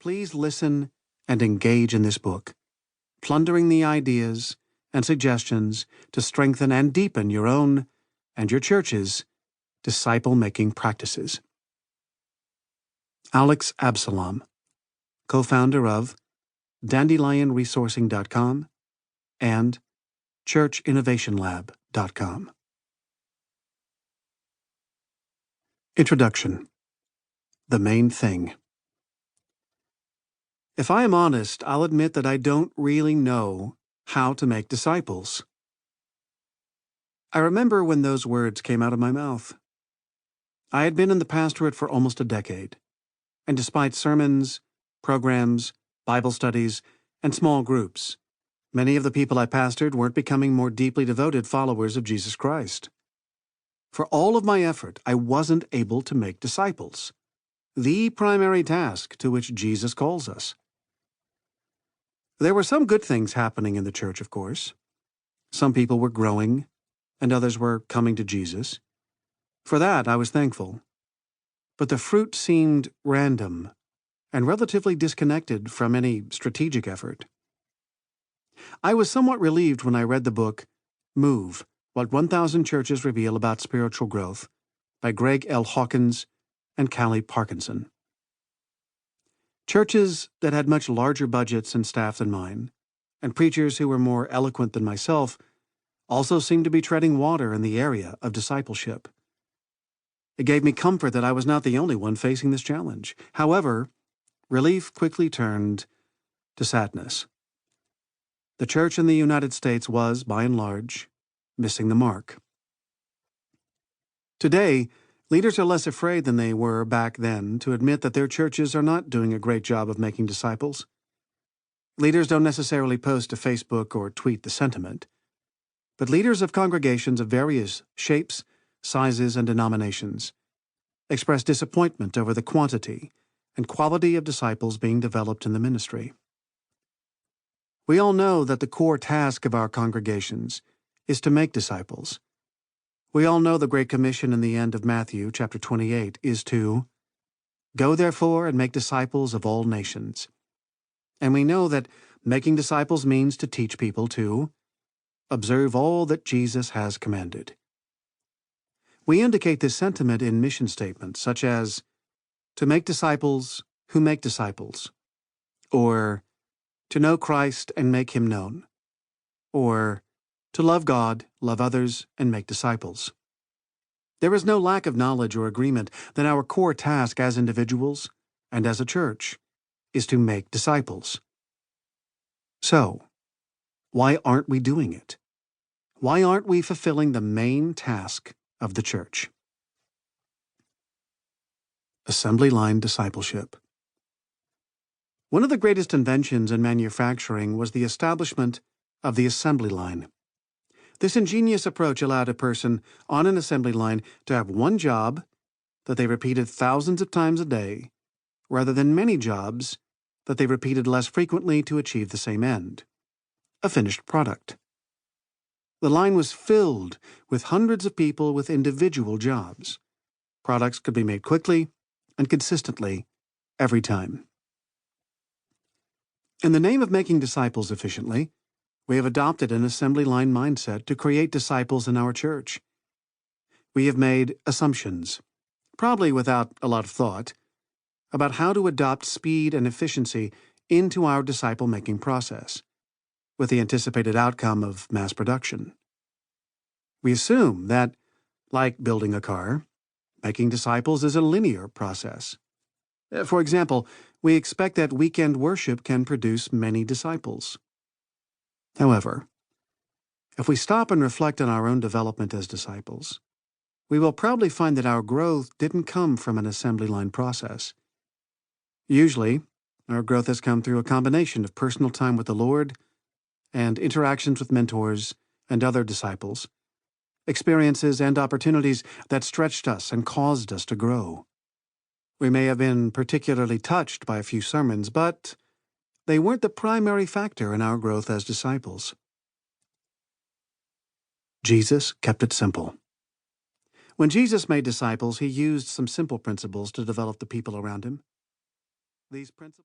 please listen and engage in this book, plundering the ideas and suggestions to strengthen and deepen your own and your church's disciple-making practices. Alex Absalom, co-founder of DandelionResourcing.com and ChurchInnovationLab.com. Introduction. The main thing. If I am honest, I'll admit that I don't really know how to make disciples. I remember when those words came out of my mouth. I had been in the pastorate for almost a decade, and despite sermons, programs, Bible studies, and small groups, many of the people I pastored weren't becoming more deeply devoted followers of Jesus Christ. For all of my effort, I wasn't able to make disciples, the primary task to which Jesus calls us. There were some good things happening in the church, of course. Some people were growing, and others were coming to Jesus. For that, I was thankful. But the fruit seemed random and relatively disconnected from any strategic effort. I was somewhat relieved when I read the book, Move, What 1,000 Churches Reveal About Spiritual Growth, by Greg L. Hawkins and Callie Parkinson. Churches that had much larger budgets and staff than mine, and preachers who were more eloquent than myself, also seemed to be treading water in the area of discipleship. It gave me comfort that I was not the only one facing this challenge. However, relief quickly turned to sadness. The church in the United States was, by and large, missing the mark. Today, leaders are less afraid than they were back then to admit that their churches are not doing a great job of making disciples. Leaders don't necessarily post to Facebook or tweet the sentiment, but leaders of congregations of various shapes, sizes, and denominations express disappointment over the quantity and quality of disciples being developed in the ministry. We all know that the core task of our congregations is to make disciples. We all know the Great Commission in the end of Matthew chapter 28 is to go therefore and make disciples of all nations. And we know that making disciples means to teach people to observe all that Jesus has commanded. We indicate this sentiment in mission statements such as to make disciples who make disciples, or to know Christ and make him known, or to love God, love others, and make disciples. There is no lack of knowledge or agreement that our core task as individuals and as a church is to make disciples. So, why aren't we doing it? Why aren't we fulfilling the main task of the church? Assembly line discipleship. One of the greatest inventions in manufacturing was the establishment of the assembly line. This ingenious approach allowed a person on an assembly line to have one job that they repeated thousands of times a day, rather than many jobs that they repeated less frequently to achieve the same end, a finished product. The line was filled with hundreds of people with individual jobs. Products could be made quickly and consistently every time. In the name of making disciples efficiently, we have adopted an assembly line mindset to create disciples in our church. We have made assumptions, probably without a lot of thought, about how to adopt speed and efficiency into our disciple-making process, with the anticipated outcome of mass production. We assume that, like building a car, making disciples is a linear process. For example, we expect that weekend worship can produce many disciples. However, if we stop and reflect on our own development as disciples, we will probably find that our growth didn't come from an assembly line process. Usually, our growth has come through a combination of personal time with the Lord and interactions with mentors and other disciples, experiences and opportunities that stretched us and caused us to grow. We may have been particularly touched by a few sermons, but they weren't the primary factor in our growth as disciples. Jesus kept it simple. When Jesus made disciples, he used some simple principles to develop the people around him. These principles